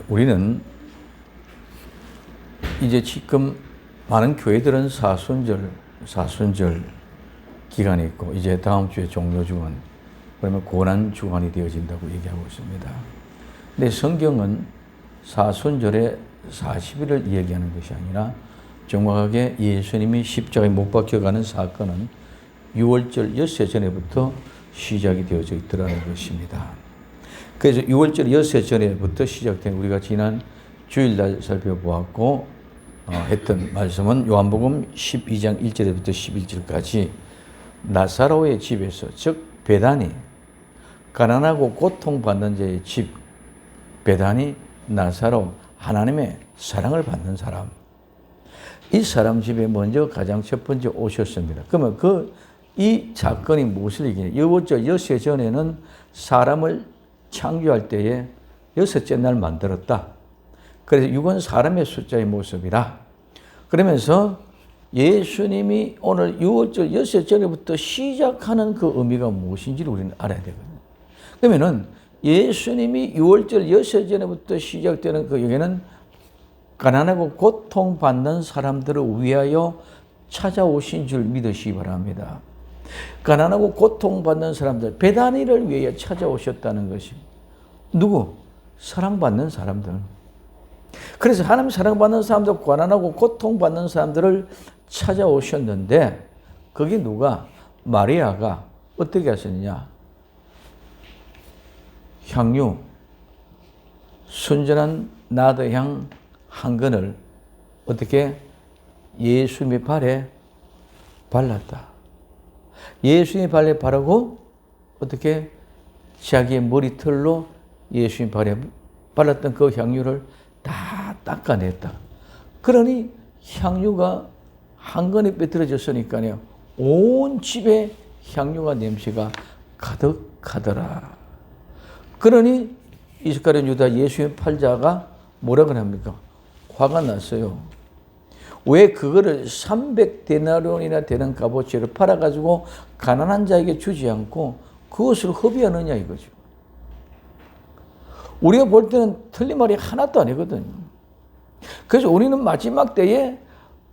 우리는 이제 지금 많은 교회들은 사순절 기간이 있고 이제 다음 주에 종료 주간, 그러면 고난 주간이 되어진다고 얘기하고 있습니다. 근데 성경은 사순절에 40일을 얘기하는 것이 아니라 정확하게 예수님이 십자가에 못 박혀가는 사건은 6월절 엿새 전에부터 시작이 되어져 있더라는 것입니다. 그래서 6월절 엿새 전에부터 시작된 우리가 지난 주일날 살펴보았고 했던 말씀은 요한복음 12장 1절부터 11절까지 나사로의 집에서, 즉 베다니, 가난하고 고통받는 자의 집 베다니, 나사로, 하나님의 사랑을 받는 사람, 이 사람 집에 먼저 가장 첫 번째 오셨습니다. 그러면 이 사건이 무엇을 얘기해요? 6월절 엿새 전에는 사람을 창조할 때에 여섯째 날 만들었다. 그래서 6은 사람의 숫자의 모습이라. 그러면서 예수님이 오늘 6월절 엿새 전에부터 시작하는 그 의미가 무엇인지를 우리는 알아야 되거든요. 그러면은 예수님이 6월절 엿새 전에부터 시작되는 그 여기는 가난하고 고통받는 사람들을 위하여 찾아오신 줄 믿으시기 바랍니다. 가난하고 고통받는 사람들, 베다니를 위해 찾아오셨다는 것입니다. 누구? 사랑받는 사람들. 그래서 하나님 사랑받는 사람들, 가난하고 고통받는 사람들을 찾아오셨는데 거기 누가? 마리아가 어떻게 하셨느냐? 향유, 순전한 나드향 한 근을 어떻게? 예수님의 발에 발랐다. 예수님의 발에 바르고 어떻게? 자기의 머리털로 예수님 발에 발랐던 그 향유를 다 닦아냈다. 그러니 향유가 한 건에 빼뜨려졌으니까요, 온 집에 향유가 냄새가 가득하더라. 그러니 이스카리온 유다 예수의 팔자가 뭐라 그럽니까? 화가 났어요. 왜 그거를 300데나리온이나 되는 값어치를 팔아가지고 가난한 자에게 주지 않고 그것을 허비하느냐 이거죠. 우리가 볼 때는 틀린 말이 하나도 아니거든요. 그래서 우리는 마지막 때에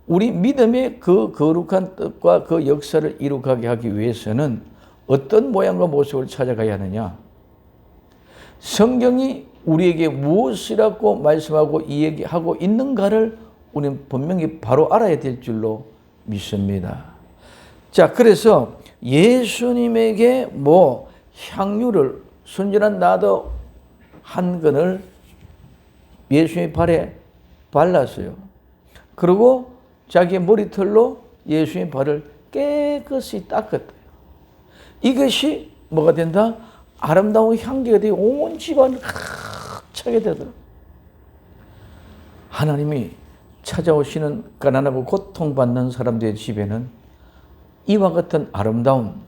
우리 믿음의 그 거룩한 뜻과 그 역사를 이룩하게 하기 위해서는 어떤 모양과 모습을 찾아가야 하느냐? 성경이 우리에게 무엇이라고 말씀하고 이야기하고 있는가를 우리는 분명히 바로 알아야 될 줄로 믿습니다. 자, 그래서 예수님에게 향유를, 순전한 나도 한 근을 예수님의 발에 발랐어요. 그리고 자기의 머리털로 예수님의 발을 깨끗이 닦았대요. 이것이 뭐가 된다? 아름다운 향기가 되어 온 집안을 차게 되더라고요. 하나님이 찾아오시는 가난하고 고통받는 사람들의 집에는 이와 같은 아름다운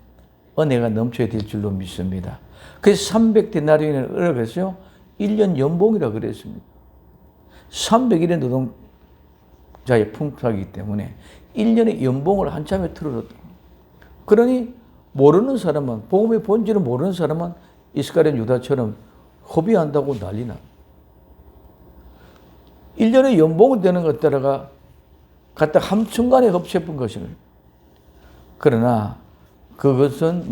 은혜가 넘쳐야 될 줄로 믿습니다. 그래서 300데나리온을 뭐라고 그랬어요? 1년 연봉이라고 그랬습니다. 300일의 노동자의 풍파이기 때문에 1년의 연봉을 한참에 틀어줬다. 그러니 모르는 사람은, 복음의 본질을 모르는 사람은 이스카리온 유다처럼 허비한다고 난리나. 1년의 연봉을 되는 것 따라가 갖다 한순간에 흡수해본 것이거든요. 그러나 그것은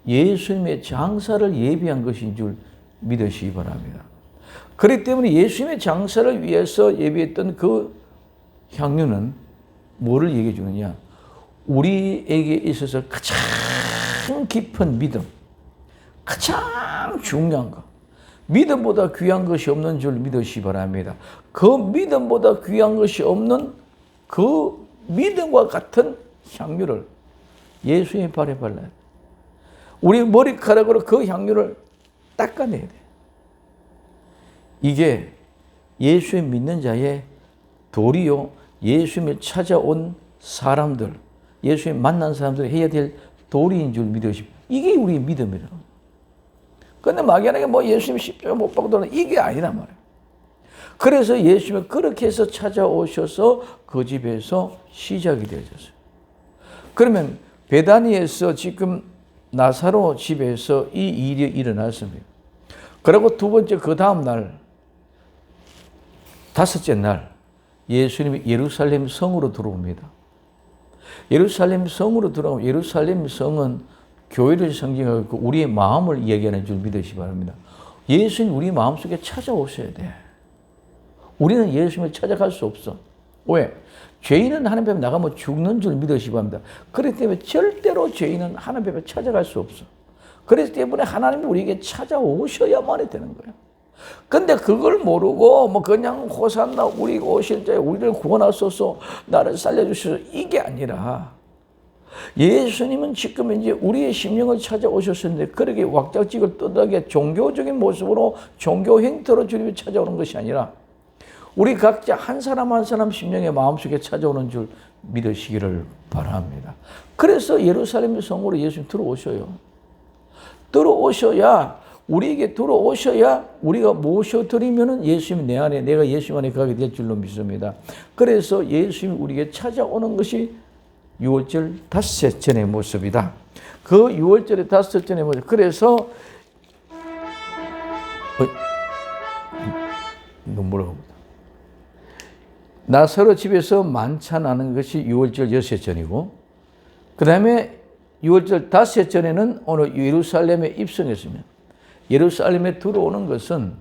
예수님의 장사를 예비한 것인 줄 믿으시기 바랍니다. 그렇기 때문에 예수님의 장사를 위해서 예비했던 그 향유는 뭐를 얘기해 주느냐? 우리에게 있어서 가장 깊은 믿음, 가장 중요한 것, 믿음보다 귀한 것이 없는 줄 믿으시기 바랍니다. 그 믿음보다 귀한 것이 없는 그 믿음과 같은 향유를 예수님의 발에 발라야 돼. 우리 머리카락으로 그 향유를 닦아내야 돼. 이게 예수님 믿는 자의 도리요, 예수님을 찾아온 사람들, 예수님 만난 사람들이 해야 될 도리인 줄 믿으십시오. 이게 우리의 믿음이라고. 그런데 막연하게 예수님 십자가 못 박도는 이게 아니란 말이에요. 그래서 예수님이 그렇게 해서 찾아오셔서 그 집에서 시작이 되어졌어요. 그러면 베다니에서 지금 나사로 집에서 이 일이 일어났습니다. 그리고 두 번째 그 다음 날 다섯째 날 예수님이 예루살렘 성으로 들어옵니다. 예루살렘 성으로 들어오면 예루살렘 성은 교회를 상징하고 우리의 마음을 이야기하는 줄 믿으시기 바랍니다. 예수님 우리 마음속에 찾아오셔야 돼. 우리는 예수님을 찾아갈 수 없어. 왜? 죄인은 하나님 앞에 나가면 죽는 줄 믿으시기 바랍니다. 그렇기 때문에 절대로 죄인은 하나님 앞에 찾아갈 수 없어. 그렇기 때문에 하나님이 우리에게 찾아오셔야만이 되는 거예요. 근데 그걸 모르고 뭐 그냥 호산나 우리 오실 때 우리를 구원하소서 나를 살려주소서 이게 아니라 예수님은 지금 이제 우리의 심령을 찾아오셨는데 그렇게 왁자지껄 떠들게 종교적인 모습으로 종교 행태로 주님이 찾아오는 것이 아니라 우리 각자 한 사람 한 사람 심령의 마음속에 찾아오는 줄 믿으시기를 바랍니다. 그래서 예루살렘 성으로 예수님 들어오셔요. 들어오셔야 우리에게 들어오셔야 우리가 모셔드리면은 예수님이 내 안에 내가 예수님 안에 가게 될 줄로 믿습니다. 그래서 예수님이 우리에게 찾아오는 것이 유월절 닷새 전의 모습이다. 그 유월절의 닷새 전의 모습. 그래서 눈물 나옵니다. 나사로 집에서 만찬하는 것이 유월절 엿새 전이고 그 다음에 유월절 닷새 전에는 오늘 예루살렘에 입성했으면 예루살렘에 들어오는 것은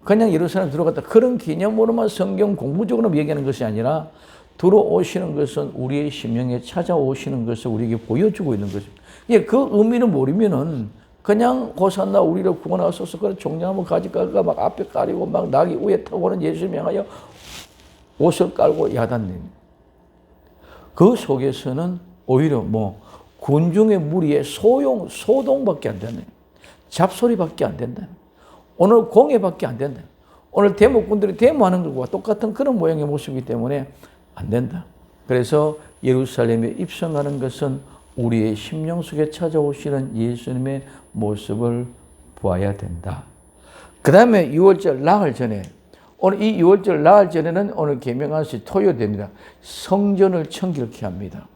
그냥 예루살렘 들어갔다 그런 개념으로만 성경 공부적으로 얘기하는 것이 아니라 들어오시는 것은 우리의 심령에 찾아오시는 것을 우리에게 보여주고 있는 것입니다. 그 의미를 모르면은 그냥 호산나 우리를 구원하소서 그런 종려나무 가지가가 막 앞에 가리고 막 나귀 위에 타고 오는 예수님 향하여 옷을 깔고 야단냅니다. 그 속에서는 오히려 뭐 군중의 무리의 소동밖에 안 된다. 잡소리밖에 안 된다. 오늘 공예밖에 안 된다. 오늘 데모꾼들이 데모하는 것과 똑같은 그런 모양의 모습이기 때문에 안 된다. 그래서 예루살렘에 입성하는 것은 우리의 심령 속에 찾아오시는 예수님의 모습을 보아야 된다. 그 다음에 유월절 나흘 전에 오늘 이 유월절 나흘 전에는 오늘 계명한 것이 토요됩니다. 성전을 청결케 합니다.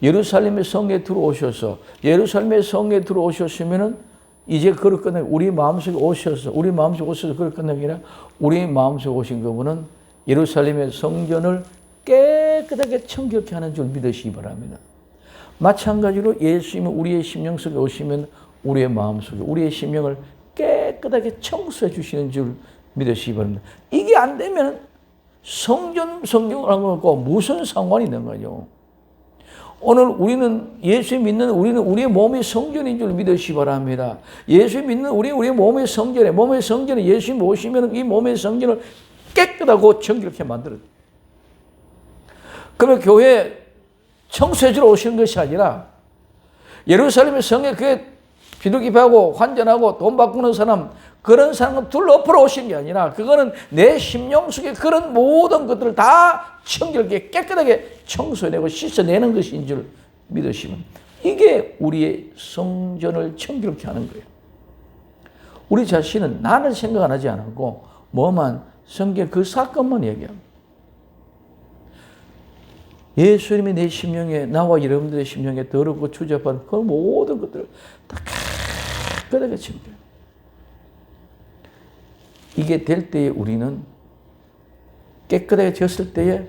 예루살렘의 성에 들어오셔서 예루살렘의 성에 들어오셨으면은 이제 그걸 끝내 우리 마음속에 오셔서 우리 마음속에 오셔서 그걸 끝내는 게 아니라 우리 마음속에 오신 그분은 예루살렘의 성전을 깨끗하게 청결케 하는 줄 믿으시기 바랍니다. 마찬가지로 예수님은 우리의 심령 속에 오시면 우리의 마음속에 우리의 심령을 깨끗하게 청소해 주시는 줄 믿으시기 바랍니다. 이게 안 되면 성경하고 무슨 상관이 있는 거죠? 오늘 우리는 예수 믿는 우리는 우리의 몸의 성전인 줄 믿으시기 바랍니다. 예수 믿는 우리의 몸의 성전에 예수 모시면 이 몸의 성전을 깨끗하고 청결케 만들어요. 그러면 교회 청소해 주러 오시는 것이 아니라 예루살렘의 성에 그게 비둘기파고 환전하고 돈 바꾸는 사람 그런 사람은 둘러엎으러 오신 게 아니라 그거는 내 심령 속에 그런 모든 것들을 다 청결하게 깨끗하게 청소해내고 씻어내는 것인 줄 믿으시면 이게 우리의 성전을 청결케 하는 거예요. 우리 자신은 나는 생각 안 하지 않고 뭐만 성경 그 사건만 얘기합니다. 예수님이 내 심령에 나와 여러분들의 심령에 더럽고 추잡한 그 모든 것들을 다 깨끗하게 청결. 이게 될 때에 우리는 깨끗하게 지었을 때에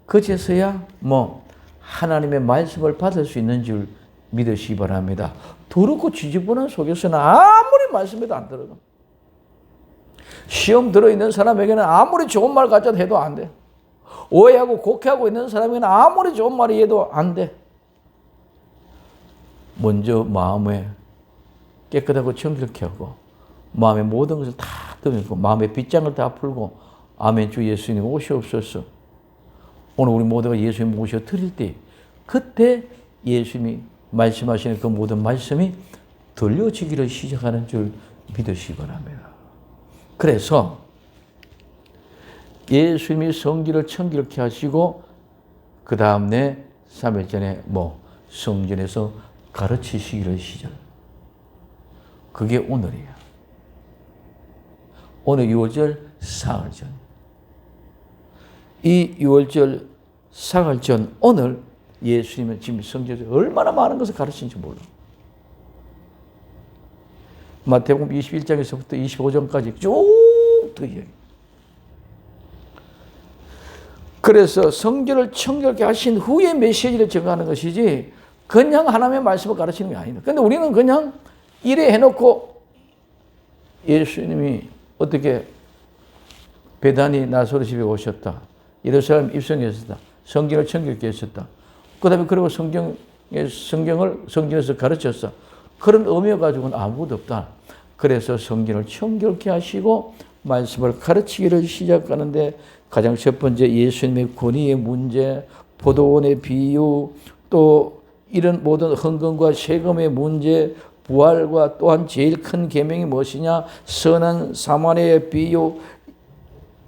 그제서야 뭐 하나님의 말씀을 받을 수 있는 줄 믿으시기 바랍니다. 더럽고 지저분한 속에서는 아무리 말씀해도 안 들어가. 시험 들어있는 사람에게는 아무리 좋은 말 가져도 해도 안 돼. 오해하고 곡해하고 있는 사람에게는 아무리 좋은 말이 해도 안 돼. 먼저 마음에 깨끗하고 청결케 하고 마음의 모든 것을 다 드리고 마음의 빗장을 다 풀고 아멘 주 예수님 오시옵소서. 오늘 우리 모두가 예수님 모셔 드릴 때 그때 예수님이 말씀하시는 그 모든 말씀이 들려지기를 시작하는 줄 믿으시기 바랍니다. 그래서 예수님이 성전을 청결케 하시고 그 다음에 3일 전에 성전에서 가르치시기를 시작. 그게 오늘이야. 오늘 유월절 사흘 전. 이 유월절 사흘 전 오늘 예수님은 지금 성전에서 얼마나 많은 것을 가르치는지 몰라. 마태복음 21장에서부터 25장까지 쭉 더 이야기. 그래서 성전을 청결케 하신 후에 메시지를 전하는 것이지 그냥 하나님의 말씀을 가르치는 게 아니다. 그런데 우리는 그냥 이래 해놓고 예수님이 어떻게 베다니 나사로 집에 오셨다. 예루살렘 입성했었다. 성경을 청결케 했었다. 그 다음에 그리고 성경을 성경에서 가르쳤어. 그런 의미가 가지고는 아무것도 없다. 그래서 성경을 청결케 하시고 말씀을 가르치기를 시작하는데 가장 첫 번째 예수님의 권위의 문제, 포도원의 비유, 또 이런 모든 헌금과 세금의 문제, 부활과 또한 제일 큰 계명이 무엇이냐? 선한 사마리아의 비유,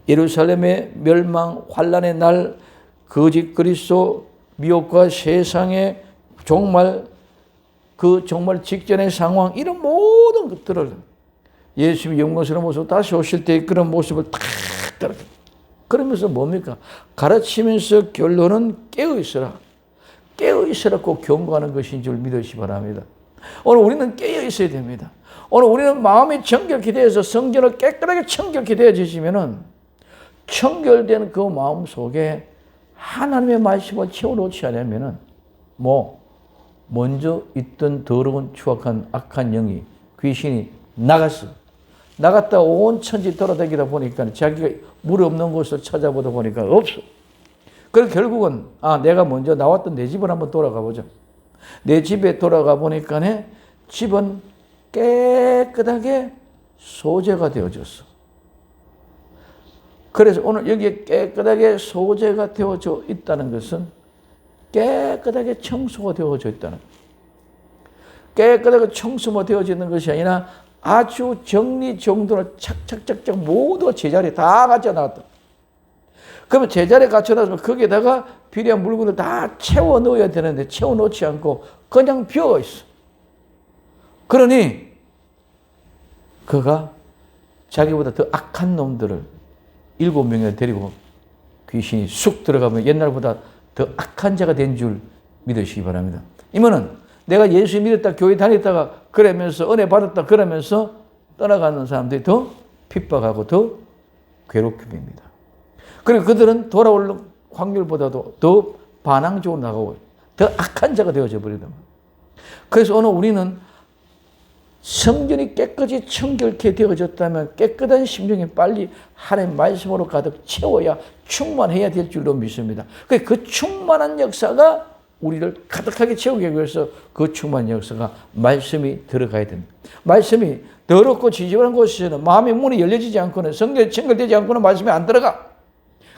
예루살렘의 멸망, 환란의 날, 거짓 그리스도, 미혹과 세상의 종말, 그 종말 직전의 상황, 이런 모든 것들을 예수님이 영광스러운 모습 다시 오실 때 그런 모습을 탁 따라. 그러면서 뭡니까? 가르치면서 결론은 깨어있어라. 깨어있으라고 경고하는 것인 줄 믿으시기 바랍니다. 오늘 우리는 깨어 있어야 됩니다. 오늘 우리는 마음이 청결케 되어서 성전을 깨끗하게 청결케 되어지시면은 청결된 그 마음 속에 하나님의 말씀을 채워놓지 않으면은 먼저 있던 더러운 추악한 악한 영이 귀신이 나갔다 온 천지 돌아다니다 보니까 자기가 물 없는 곳을 찾아보다 보니까 없어. 그래서 결국은 내가 먼저 나왔던 내 집을 한번 돌아가 보자. 내 집에 돌아가 보니까 집은 깨끗하게 소재가 되어졌어. 그래서 오늘 여기에 깨끗하게 소재가 되어져 있다는 것은 깨끗하게 청소가 되어져 있다는 거예요. 깨끗하게 청소가 되어져 있는 것이 아니라 아주 정리정돈을 착착착착 모두 제자리에 다 갖춰 놨다. 그러면 제자리에 갖춰 놨으면 거기에다가 필요한 물건을 다 채워 넣어야 되는데 채워 넣지 않고 그냥 비어 있어. 그러니 그가 자기보다 더 악한 놈들을 7명을 데리고 귀신이 쑥 들어가면 옛날보다 더 악한 자가 된 줄 믿으시기 바랍니다. 이거는 내가 예수 믿었다, 교회 다녔다가 그러면서 은혜 받았다 그러면서 떠나가는 사람들이 더 핍박하고 더 괴롭힘입니다. 그리고 그들은 돌아올 확률보다도 더 반항적으로 나가고 더 악한 자가 되어져 버리다. 그래서 오늘 우리는 성전이 깨끗이 청결케 되어졌다면 깨끗한 심령이 빨리 하나님의 말씀으로 가득 채워야 충만해야 될 줄로 믿습니다. 그 충만한 역사가 우리를 가득하게 채우기 위해서 그 충만한 역사가 말씀이 들어가야 됩니다. 말씀이 더럽고 지저분한 곳에서는 마음의 문이 열려지지 않고는 성전이 청결되지 않고는 말씀이 안 들어가.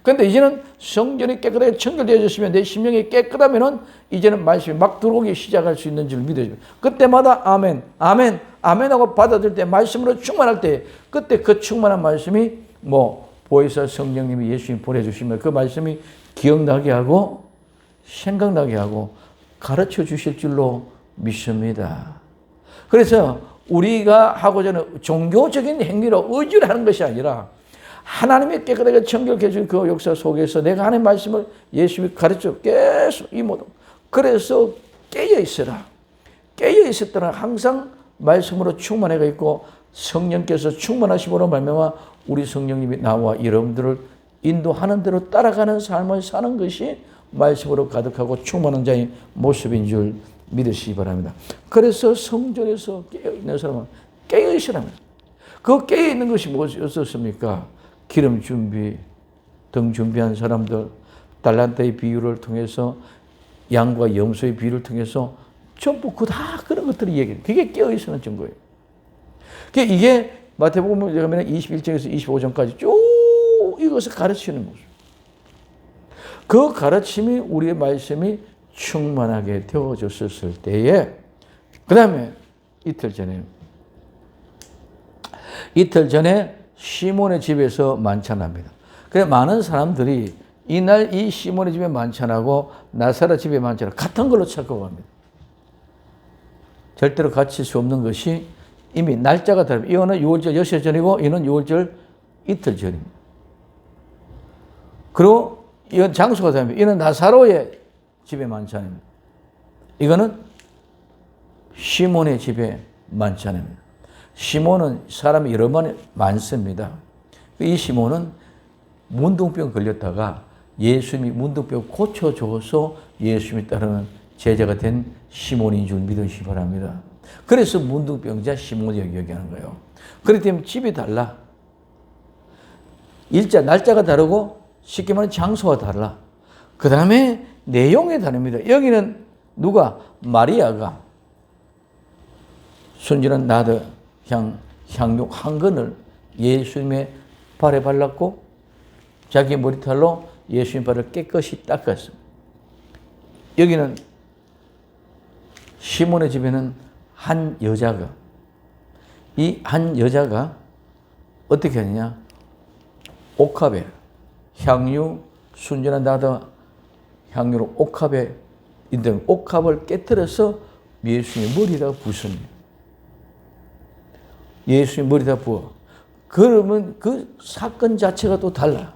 그런데 이제는 성전이 깨끗하게 청결되어졌으면 내 심령이 깨끗하면은 이제는 말씀이 막 들어오기 시작할 수 있는 줄 믿어요. 그때마다 아멘, 아멘, 아멘하고 받아들일 때 말씀으로 충만할 때 그때 그 충만한 말씀이 보혜사 성령님이 예수님 보내주시면 그 말씀이 기억나게 하고 생각나게 하고 가르쳐 주실 줄로 믿습니다. 그래서 우리가 하고자 하는 종교적인 행위로 의지를 하는 것이 아니라 하나님의 깨끗하게 청결케 해준 그 역사 속에서 내가 하나님의 말씀을 예수님이 가르쳐 계속 이 모든 그래서 깨어 있어라. 깨어 있었더라. 항상 말씀으로 충만해가 있고 성령께서 충만하심으로 말미암아 우리 성령님이 나와 여러분들을 인도하는 대로 따라가는 삶을 사는 것이 말씀으로 가득하고 충만한 자의 모습인 줄 믿으시기 바랍니다. 그래서 성전에서 깨어있는 사람은 깨어있으라면 그 깨어있는 것이 무엇이었습니까? 기름 준비, 등 준비한 사람들, 달란트의 비유를 통해서 양과 염소의 비유를 통해서 전부 다 그런 것들이 얘기해요. 그게 깨어있는 증거예요. 이게 마태복음 21장에서 25장까지 쭉 이것을 가르치는 모습. 그 가르침이 우리의 말씀이 충만하게 되어졌을 때에 그 다음에 이틀 전에 시몬의 집에서 만찬합니다. 그래서 많은 사람들이 이날 이 시몬의 집에 만찬하고 나사렛 집에 만찬하고 같은 걸로 착각합니다. 절대로 갖출 수 없는 것이 이미 날짜가 다릅니다. 이거는 6월절 6시 전이고 이는 6월절 이틀 전입니다. 그리고 이건 장소가 다릅니다. 이는 나사로의 집에 만찬입니다. 이거는 시몬의 집에 만찬입니다. 시몬은 사람이 여러 번 많습니다. 이 시몬은 문둥병 걸렸다가 예수님이 문둥병을 고쳐줘서 예수님이 따르는 제자가 된 시몬인 줄 믿으시기 바랍니다. 그래서 문둥병자 시몬이라고 얘기하는 거예요. 그렇기 때문에 집이 달라. 날짜가 다르고 쉽게 말하면 장소가 달라. 그 다음에 내용이 다릅니다. 여기는 누가? 마리아가 순진한 나드 향유 한 근을 예수님의 발에 발랐고 자기 머리털로 예수님 발을 깨끗이 닦았습니다. 여기는 시몬의 집에는 한 여자가 이 한 여자가 어떻게 하느냐? 옥합에 향유 순진한 나드 향유로 옥합에 있는 옥합을 깨뜨려서 예수님의 머리에다가 붓습니다. 예수님 머리에다 부어. 그러면 그 사건 자체가 또 달라.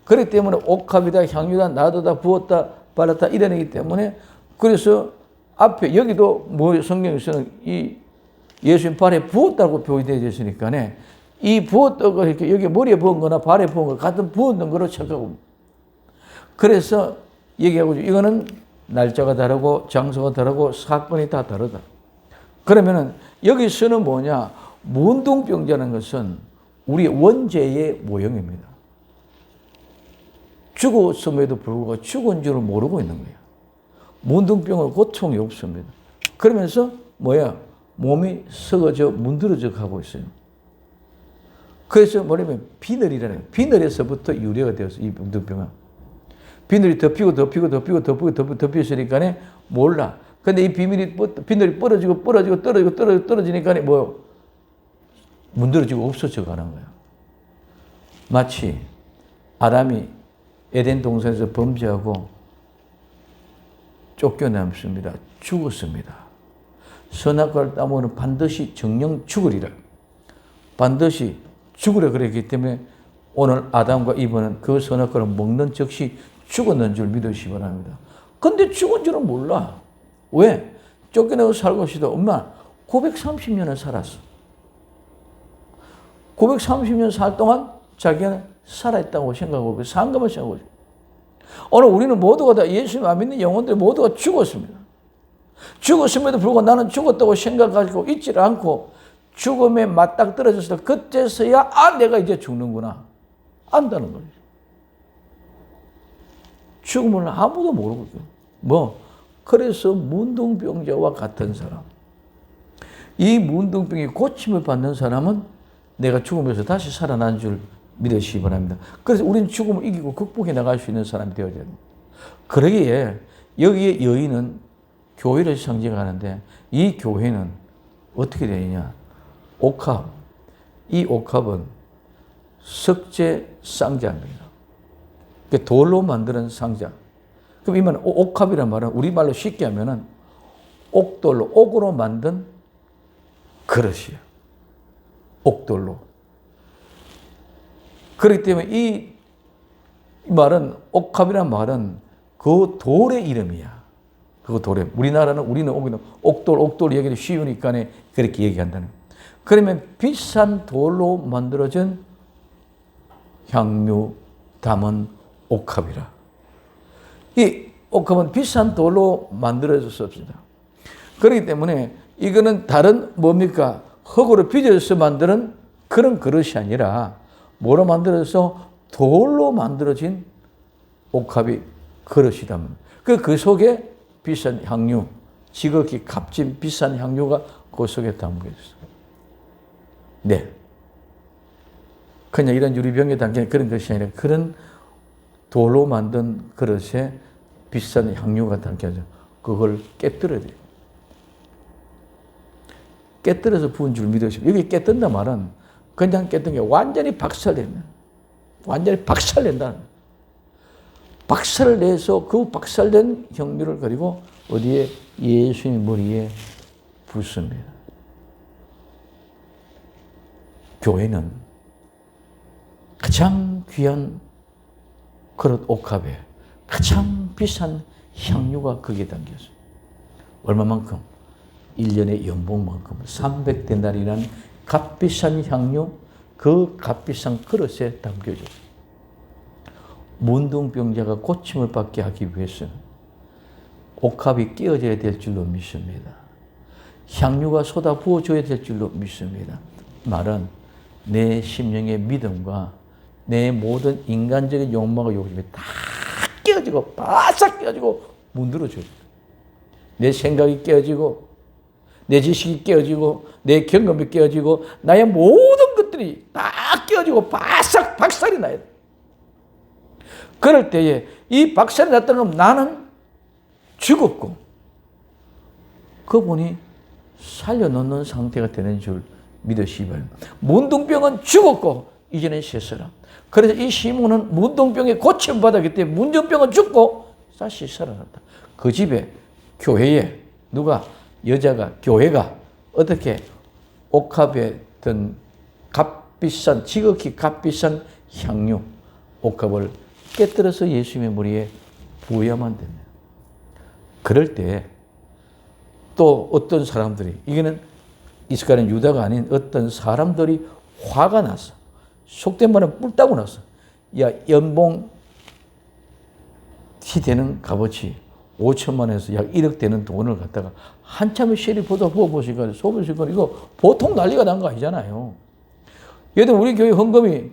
그렇기 때문에 옥합이다 향유다 나도다 부었다 발랐다 이러기 때문에 그래서 앞에 여기도 뭐 성경에서는 이 예수님 발에 부었다고 표현되어 있으니까 이 부었던 거 이렇게 여기 머리에 부은 거나 발에 부은 거 같은 부었던 거로 착각하고 그래서 얘기하고 이거는 날짜가 다르고 장소가 다르고 사건이 다 다르다. 그러면은 여기서는 뭐냐? 문둥병자는 것은 우리 원죄의 모형입니다. 죽었음에도 불구하고 죽은 줄을 모르고 있는 거예요. 문둥병은 고통이 없습니다. 그러면서 몸이 썩어져 문드러져 가고 있어요. 그래서 뭐냐면 비늘이라는 비늘에서부터 유래가 되었어요. 이 문둥병은. 비늘이 덮이니까 몰라. 근데 이 비늘이 떨어지니까 문드러지고 없어져 가는 거야. 마치 아담이 에덴 동산에서 범죄하고 쫓겨남습니다. 죽었습니다. 선악과를 따먹으면 반드시 정령 죽으리라. 반드시 죽으라 그랬기 때문에 오늘 아담과 이브는 그 선악과를 먹는 즉시 죽었는 줄 믿으시기 바랍니다. 근데 죽은 줄은 몰라. 왜? 쫓겨나고 살고 있어도 엄마 930년을 살았어. 930년 살 동안 자기는 살아있다고 생각하고 산 것만 생각하고 있어요. 오늘 우리는 모두가 다 예수님 안 믿는 영혼들 모두가 죽었습니다. 죽었음에도 불구하고 나는 죽었다고 생각하고 있지를 않고 죽음에 맞닥뜨려져서 그때서야 내가 이제 죽는구나 안다는 거죠. 죽음을 아무도 모르고 그래서 문둥병자와 같은 사람. 이 문둥병이 고침을 받는 사람은 내가 죽으면서 다시 살아난 줄 믿으시기 바랍니다. 그래서 우리는 죽음을 이기고 극복해 나갈 수 있는 사람이 되어야 됩니다. 그러기에 여기에 여인은 교회를 상징하는데 이 교회는 어떻게 되느냐? 옥합. 이 옥합은 석재 쌍자입니다. 돌로 만드는 상자. 그럼 이 말은 옥합이란 말은 우리말로 쉽게 하면은 옥돌로, 옥으로 만든 그릇이에요. 옥돌로. 그렇기 때문에 이 말은, 옥합이란 말은 그 돌의 이름이야. 그 돌에. 우리는 옥돌 얘기도 쉬우니까 그렇게 얘기한다는. 그러면 비싼 돌로 만들어진 향유 담은 옥합이라. 이 옥합은 비싼 돌로 만들어졌습니다. 그렇기 때문에 이거는 다른 뭡니까? 흙으로 빚어서 만드는 그런 그릇이 아니라 뭐로 만들어서 돌로 만들어진 옥합이 그릇이다. 그 속에 비싼 향유, 지극히 값진 비싼 향유가 그 속에 담겨 있어요. 네. 그냥 이런 유리병에 담긴 그런 것이 아니라 그런 돌로 만든 그릇에 비싼 향유가 담겨져. 그걸 깨뜨려야 돼요. 깨뜨려서 부은 줄 믿으시고, 여기 깨뜬다 말은 그냥 깨뜬 게 완전히 박살내는, 완전히 박살낸다는. 박살을 내서 그 박살된 향유를 그리고 어디에? 예수님 머리에 붓습니다. 교회는 가장 귀한 그릇 옥합에 가장 비싼 향유가 거기에 담겼어요. 얼마만큼? 1년의 연봉만큼 300데나리라는 값비싼 향유, 그 값비싼 그릇에 담겨졌어요. 문둥병자가 고침을 받게 하기 위해서는 옥합이 깨어져야 될 줄로 믿습니다. 향유가 쏟아 부어줘야 될 줄로 믿습니다. 말은 내 심령의 믿음과 내 모든 인간적인 욕망과 욕심이 다 깨어지고 바싹 깨어지고 문드러져요. 내 생각이 깨어지고 내 지식이 깨어지고 내 경험이 깨어지고 나의 모든 것들이 다 깨어지고 바싹 박살이 나야 돼. 그럴 때에 이 박살이 났다는 건 나는 죽었고 그분이 살려놓는 상태가 되는 줄 믿으시기 바랍니다. 문둥병은 죽었고 이제는 새 사람. 그래서 이 시몬은 문둥병에 고침받았기 때문에 문둥병은 죽고 다시 살아났다. 그 집에 교회에 누가 여자가 교회가 어떻게 옥합에 든 값비싼 지극히 값비싼 향유 옥합을 깨뜨려서 예수님의 머리에 부어야만 됩니다. 그럴 때 또 어떤 사람들이 이거는 이스라엘 유다가 아닌 어떤 사람들이 화가 났어. 속된 말은 뿔따고 났어. 야 연봉이 되는 값어치 5천만에서 약 1억 되는 돈을 갖다가 한참의 쉐리보다 부어보시니까 소보시니까 이거 보통 난리가 난 거 아니잖아요. 얘들 우리 교회 헌금이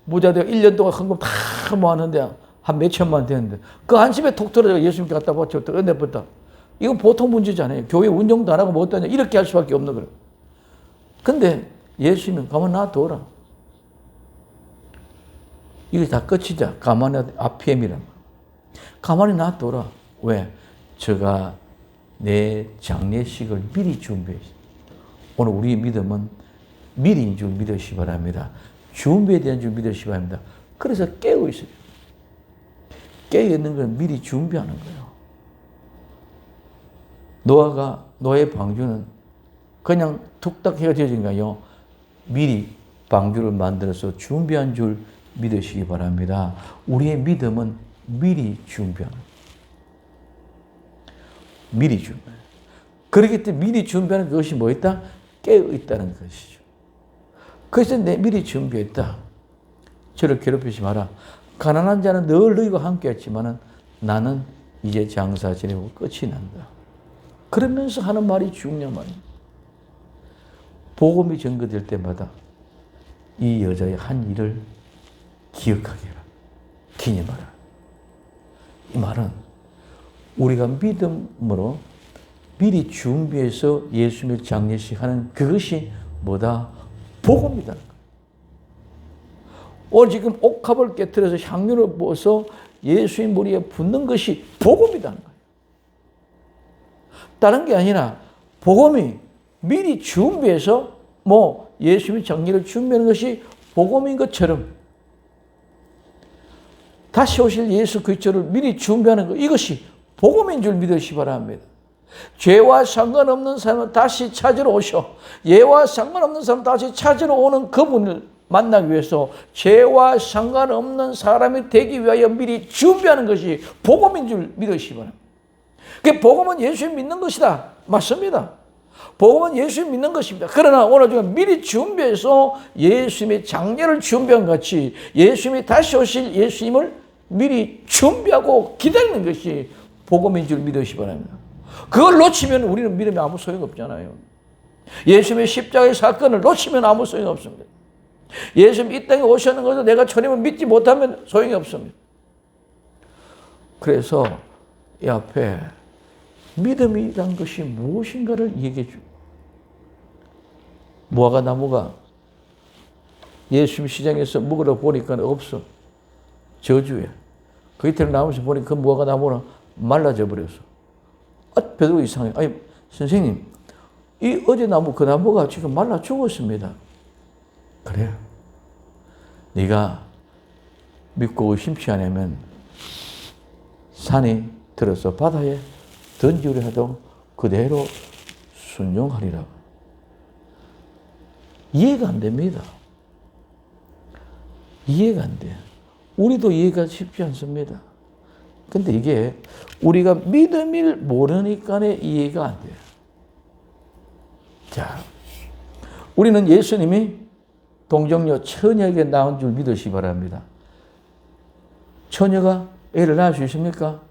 무자되어 1년 동안 헌금 다 모았는데 한 몇천만 되는데 그 한 집에 톡 떨어져 예수님께 갖다 바쳤다 은혜 받다. 이건 보통 문제잖아요. 교회 운영도 안 하고 못 다녀 이렇게 할 수밖에 없는 거예요. 근데 예수님은 가만 놔둬라. 이게 다 끝이자. 가만히 아피엠이란 말. 가만히 놔둬라. 왜? 제가 내 장례식을 미리 준비했어요. 오늘 우리의 믿음은 미리인 줄 믿으시기 바랍니다. 준비에 대한 줄 믿으시기 바랍니다. 그래서 깨어 있어요. 깨어 있는 건 미리 준비하는 거예요. 노아의 방주는 그냥 툭딱 헤어져진 거예요. 미리 방주를 만들어서 준비한 줄 믿으시기 바랍니다. 우리의 믿음은 미리 준비하는 거예요. 미리 준비. 그렇기 때문에 미리 준비하는 것이 뭐 있다? 깨어 있다는 것이죠. 그래서 내 미리 준비했다. 저를 괴롭히지 마라. 가난한 자는 늘 너희와 함께 했지만은 나는 이제 장사 지내고 끝이 난다. 그러면서 하는 말이 중요한 말이에요. 복음이 전거될 때마다 이 여자의 한 일을 기억하게 해라. 기념하라. 이 말은 우리가 믿음으로 미리 준비해서 예수님의 장례식 하는 그것이 뭐다? 복음이다. 오늘 지금 옥합을 깨뜨려서 향유를 부어서 예수님 머리에 붓는 것이 복음이라는 거예요. 다른 게 아니라 복음이 미리 준비해서 예수님의 장례를 준비하는 것이 복음인 것처럼 다시 오실 예수 그리스도를 미리 준비하는 것 이것이 복음인 줄 믿으시기 바랍니다. 죄와 상관없는 사람은 다시 찾으러 오셔. 예와 상관없는 사람은 다시 찾으러 오는 그분을 만나기 위해서 죄와 상관없는 사람이 되기 위하여 미리 준비하는 것이 복음인 줄 믿으시기 바랍니다. 그 복음은 예수님 믿는 것이다. 맞습니다. 복음은 예수님 믿는 것입니다. 그러나 오늘 지금 미리 준비해서 예수님의 장례를 준비한 같이 예수님이 다시 오실 예수님을 미리 준비하고 기다리는 것이 복음인 줄 믿으시기 바랍니다. 그걸 놓치면 우리는 믿음에 아무 소용없잖아요. 예수님의 십자가의 사건을 놓치면 아무 소용없습니다. 예수님 이 땅에 오시는 것을 내가 주님을 믿지 못하면 소용이 없습니다. 그래서 이 앞에 믿음이란 것이 무엇인가를 얘기해 줘. 무화과 나무가 예수님 시장에서 먹으러 보니까 없어. 저주에. 그 이틀 나무에서 보니까 그 무화과 나무는 말라져 버렸어. 별로 이상해. 아니, 선생님, 이 어제 나무, 그 나무가 지금 말라 죽었습니다. 그래요. 네가 믿고 의심치 않으면 산이 들어서 바다에 던지려 해도 그대로 순종하리라. 이해가 안 됩니다. 이해가 안 돼. 우리도 이해가 쉽지 않습니다. 근데 이게 우리가 믿음을 모르니까 이해가 안 돼요. 자, 우리는 예수님이 동정녀 처녀에게 나온 줄 믿으시기 바랍니다. 처녀가 애를 낳을 수 있습니까?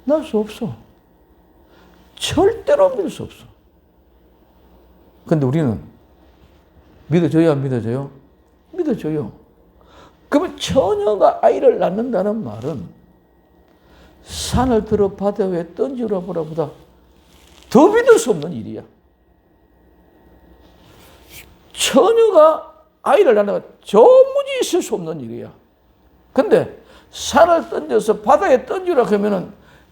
낳을 수 없어. 절대로 믿을 수 없어. 근데 우리는 믿어줘야 안 믿어줘요? 믿어줘요. 그러면 처녀가 아이를 낳는다는 말은 산을 들어 바다 위에 던지라 보라보다 더 믿을 수 없는 일이야. 처녀가 아이를 낳는 건 도무지 있을 수 없는 일이야. 근데 산을 던져서 바다에 던지라 그러면은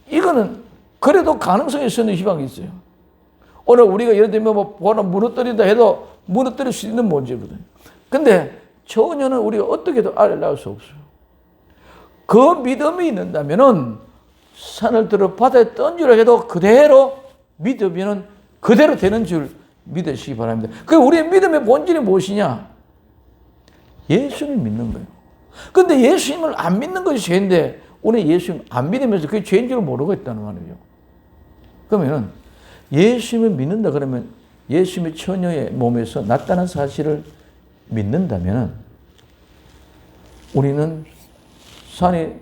이거는 그래도 가능성이 있는 희망이 있어요. 오늘 우리가 예를 들면 뭐 하나 무너뜨린다 해도 무너뜨릴 수 있는 문제거든요. 근데 처녀는 우리가 어떻게든 아이를 낳을 수 없어요. 그 믿음이 있는다면은 산을 들어 바다에 던지라 해도 그대로 믿으면은 그대로 되는 줄 믿으시기 바랍니다. 그 우리의 믿음의 본질이 무엇이냐? 예수님을 믿는 거예요. 근데 예수님을 안 믿는 것이 죄인데 오늘 예수님 안 믿으면서 그게 죄인 줄 모르고 있다는 말이에요. 그러면 예수님을 믿는다 그러면 예수님의 처녀의 몸에서 났다는 사실을 믿는다면 우리는 산에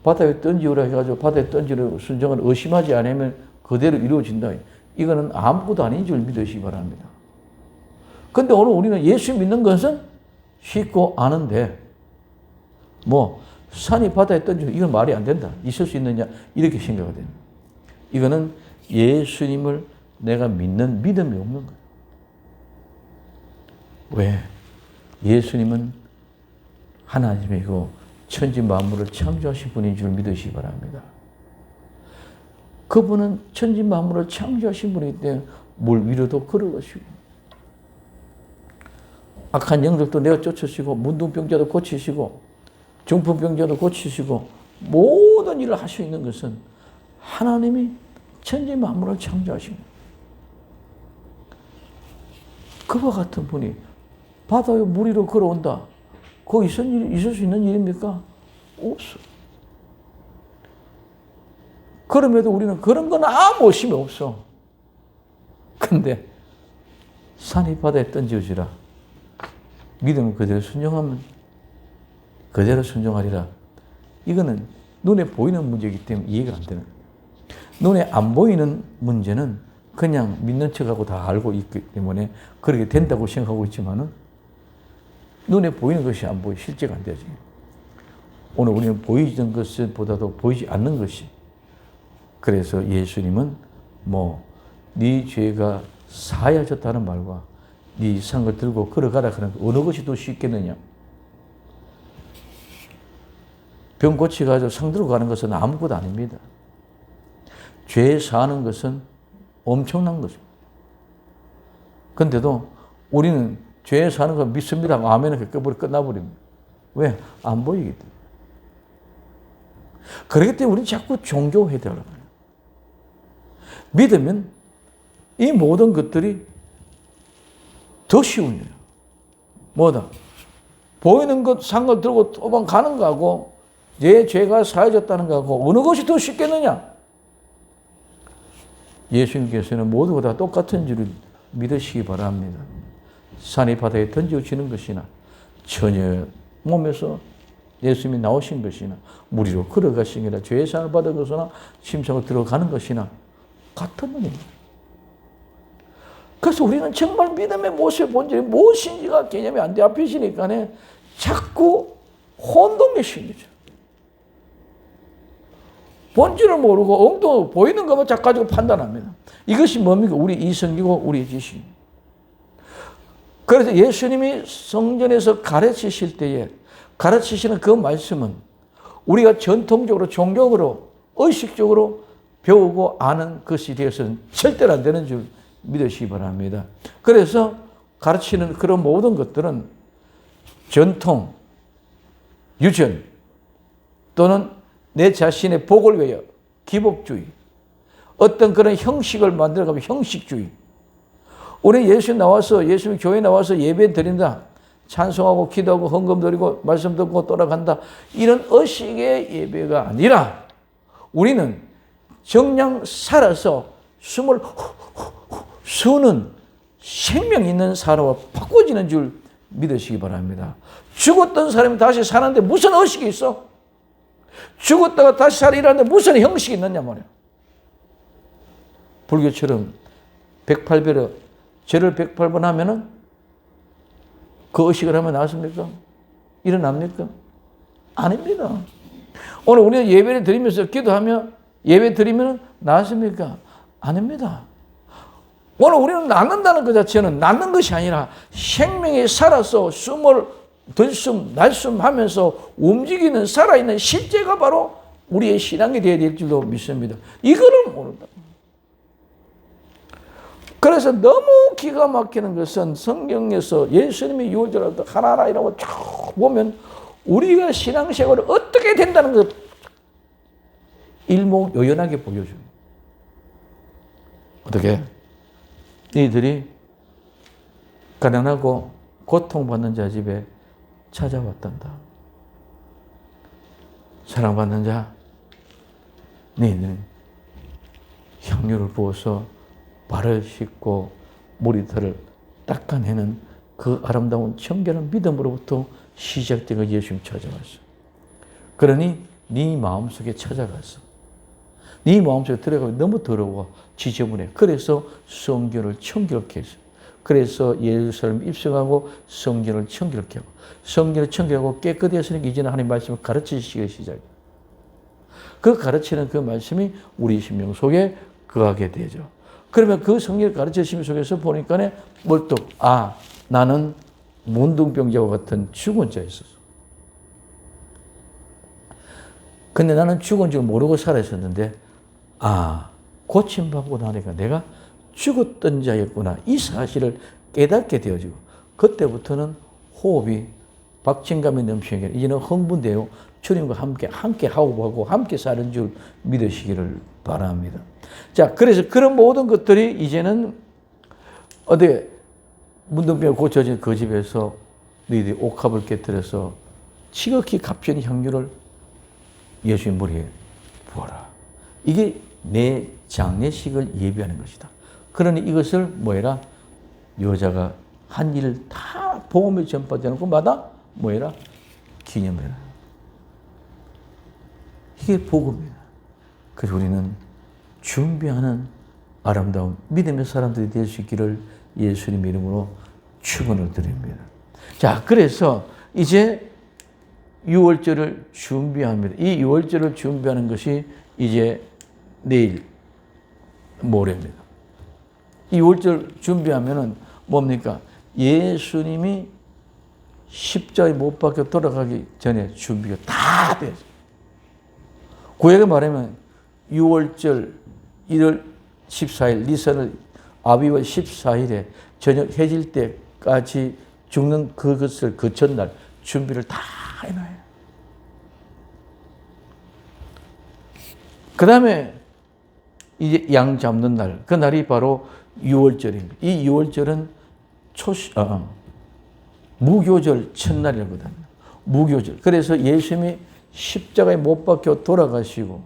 바다에 던지오라 해가지고 바다에 던지는 순종을 의심하지 않으면 그대로 이루어진다. 이거는 아무것도 아닌 줄 믿으시기 바랍니다. 근데 오늘 우리는 예수 믿는 것은 쉽고 아는데 뭐 산이 바다에 던지고 이건 말이 안 된다. 있을 수 있느냐 이렇게 생각하거든요. 이거는 예수님을 내가 믿는 믿음이 없는 거예요. 왜? 예수님은 하나님이고 천지 만물을 창조하신 분인 줄 믿으시기 바랍니다. 그분은 천지 만물을 창조하신 분이기 때문에 물 위로도 걸어가시고 악한 영적도 내어 쫓으시고 문둥병자도 고치시고 중풍병자도 고치시고 모든 일을 할 수 있는 것은 하나님이 천지 만물을 창조하신 분. 그와 같은 분이 바다 위에 물 위로 걸어온다. 그거 있을 수 있는 일입니까? 없어. 그럼에도 우리는 그런 건 아무 의심이 없어. 근데 산이 바다에 던져지라. 믿음을 그대로 순종하면 그대로 순종하리라. 이거는 눈에 보이는 문제이기 때문에 이해가 안 되는 거예요. 눈에 안 보이는 문제는 그냥 믿는 척하고 다 알고 있기 때문에 그렇게 된다고 생각하고 있지만은 눈에 보이는 것이 안 보여 실제가 안 되지. 오늘 우리는 보이는 것보다도 보이지 않는 것이. 그래서 예수님은 네 죄가 사하여졌다는 말과 네 상을 들고 걸어가라 그런 어느 것이 더 쉽겠느냐. 병 고치가지고 상 들고 가는 것은 아무것도 아닙니다. 죄 사하는 것은 엄청난 것입니다. 그런데도 우리는 죄 사는 거 믿습니다. 아멘을 끝나버립니다. 왜? 안 보이기 때문에. 그렇기 때문에 우리는 자꾸 종교해야 되려고 해요. 믿으면 이 모든 것들이 더 쉬운 일이에요. 뭐다? 보이는 것 상을 들고 도망가는 거하고 내 죄가 사해졌다는 거하고 어느 것이 더 쉽겠느냐? 예수님께서는 모두가 다 똑같은 줄을 믿으시기 바랍니다. 산이 바다에 던져지는 것이나 처녀 몸에서 예수님이 나오신 것이나 물 위로 걸어가시니라 죄의 사함을 받은 것이나 심성을 들어가는 것이나 같은 분입니다. 그래서 우리는 정말 믿음의 모습의 본질이 무엇인지가 개념이 안 돼 앞이시니까 자꾸 혼동에 실리죠. 본질을 모르고 엉뚱하고 보이는 것만 자꾸 가지고 판단합니다. 이것이 뭡니까? 우리 이성이고 우리 지식. 그래서 예수님이 성전에서 가르치실 때에 가르치시는 그 말씀은 우리가 전통적으로 종교적으로 의식적으로 배우고 아는 것이 되어서는 절대로 안 되는 줄 믿으시기 바랍니다. 그래서 가르치는 그런 모든 것들은 전통, 유전 또는 내 자신의 복을 위하여 기복주의, 어떤 그런 형식을 만들어가면 형식주의. 우리 예수님 나와서 예수님 교회 나와서 예배 드린다. 찬송하고 기도하고 헌금 드리고 말씀 듣고 돌아간다. 이런 의식의 예배가 아니라 우리는 정녕 살아서 숨을 쉬는 생명 있는 사람으로 바꿔지는 줄 믿으시기 바랍니다. 죽었던 사람이 다시 사는데 무슨 의식이 있어? 죽었다가 다시 살아나는데 무슨 형식이 있느냐 말이야. 불교처럼 108배로 죄를 108번 하면은 그 의식을 하면 나왔습니까? 일어납니까? 아닙니다. 오늘 우리가 예배를 드리면서 기도하며 예배 드리면 나왔습니까? 아닙니다. 오늘 우리는 낫는다는 것 자체는 낫는 것이 아니라 생명이 살아서 숨을 들숨 날숨 하면서 움직이는 살아있는 실제가 바로 우리의 신앙이 되어야 될 줄로 믿습니다. 이거를 모른다. 그래서 너무 기가 막히는 것은 성경에서 예수님이 유월절을 하나하나 이라고 쭉 보면 우리가 신앙생활을 어떻게 된다는 것 일목요연하게 보여줍니다. 어떻게? 너희들이 가난하고 고통받는 자 집에 찾아왔단다. 사랑받는 자, 너희는 향유를 부어서 발을 씻고 머리털을 닦아내는 그 아름다운 청결한 믿음으로부터 시작된 예수님 찾아왔어. 그러니 네 마음속에 찾아갔어. 네 마음속에 들어가면 너무 더러워 지저분해. 그래서 성전을 청결케 했어. 그래서 예루살렘 입성하고 성전을 청결케 하고 성전을 청결하고 깨끗해졌으니까 이제는 하나님 말씀을 가르치시기 시작해. 그 가르치는 그 말씀이 우리 심령 속에 거하게 되죠. 그러면 그 성경을 가르치심 속에서 보니까 벌떡 나는 문둥병자와 같은 죽은 자였었어. 근데 나는 죽은 줄 모르고 살아있었는데 고침받고 나니까 내가 죽었던 자였구나. 이 사실을 깨닫게 되어지고 그때부터는 호흡이 박진감이 넘치게 이제는 흥분되어 주님과 함께 하고 함께 사는 줄 믿으시기를 바랍니다. 자, 그래서 그런 모든 것들이 이제는 문둥병이 고쳐진 그 집에서 너희들이 옥합을 깨뜨려서 지극히 값진 향유를 예수님 머리에 부어라. 이게 내 장례식을 예비하는 것이다. 그러니 이것을 뭐해라? 여자가 한 일을 다 복음이 전파되는 곳마다 뭐해라? 기념해라. 이게 복음이야. 그래서 우리는 준비하는 아름다운 믿음의 사람들이 될 수 있기를 예수님 이름으로 축원을 드립니다. 자, 그래서 이제 유월절을 준비합니다. 이 유월절을 준비하는 것이 이제 내일 모레입니다. 이 유월절 준비하면은 뭡니까? 예수님이 십자가에 못 박혀 돌아가기 전에 준비가 다 됐어요. 구약에 말하면 유월절 1월 14일 니산을 아비월 14일에 저녁 해질 때까지 죽는 그것을 그 전날 준비를 다 해놔요. 그 다음에 이제 양 잡는 날, 그 날이 바로 유월절입니다. 이 유월절은 무교절 첫날이거든요. 무교절. 그래서 예수님이 십자가에 못 박혀 돌아가시고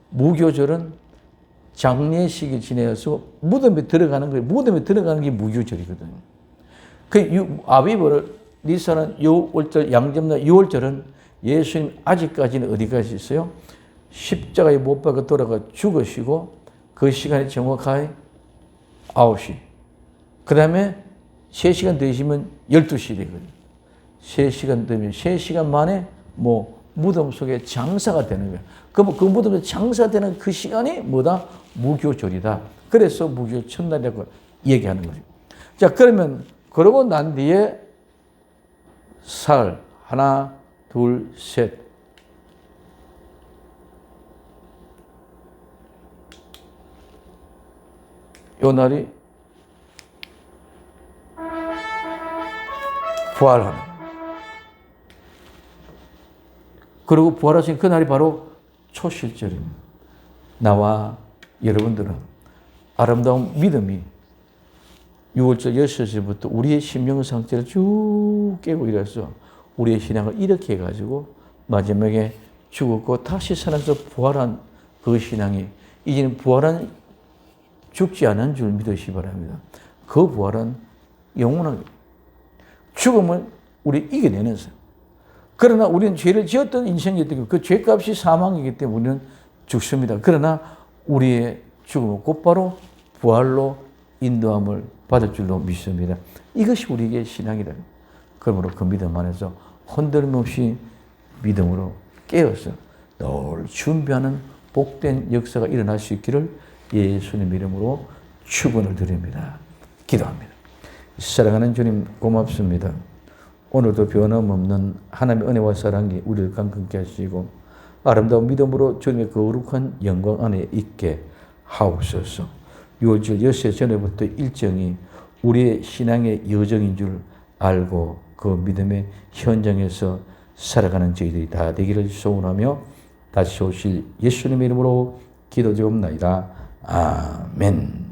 무교절은 장례식이 지내서 무덤에 들어가는 거예요. 무덤에 들어가는 게 무교절이거든요. 그 아비벌 니산은 유월절, 양접날 유월절은 예수님 아직까지는 어디까지 있어요? 십자가에 못 박혀 돌아가 죽으시고 그 시간이 정확하게 9시. 그 다음에 3시간 되시면 12시 되거든요. 3시간 되면 3시간 만에 무덤 속에 장사가 되는 거예요. 그럼 그 무덤에 장사되는 그 시간이 뭐다? 무교절이다. 그래서 무교절 첫날이라고 얘기하는 거죠. 자, 그러면 그러고 난 뒤에 사흘, 하나, 둘, 셋. 요 날이 부활하는. 그리고 부활하신 그날이 바로 초실절입니다. 나와 여러분들은 아름다운 믿음이 6월절 6시부터 우리의 심령 상태를 쭉 깨고 이래서 우리의 신앙을 이렇게 해가지고 마지막에 죽었고 다시 살아서 부활한 그 신앙이 이제는 부활한 죽지 않은 줄 믿으시기 바랍니다. 그 부활은 영원하게 죽음을 우리 이겨내는 삶. 그러나 우리는 죄를 지었던 인생이기 때문에 그 죄값이 사망이기 때문에 우리는 죽습니다. 그러나 우리의 죽음은 곧바로 부활로 인도함을 받을 줄로 믿습니다. 이것이 우리에게 신앙이다. 그러므로 그 믿음 안에서 흔들림 없이 믿음으로 깨어서 늘 준비하는 복된 역사가 일어날 수 있기를 예수님 이름으로 축원을 드립니다. 기도합니다. 사랑하는 주님 고맙습니다. 오늘도 변함없는 하나님의 은혜와 사랑이 우리를 강건케 하시고 아름다운 믿음으로 주님의 거룩한 영광 안에 있게 하옵소서. 6월 6일 전에부터 일정이 우리의 신앙의 여정인 줄 알고 그 믿음의 현장에서 살아가는 저희들이 다 되기를 소원하며 다시 오실 예수님의 이름으로 기도드리옵나이다. 아멘.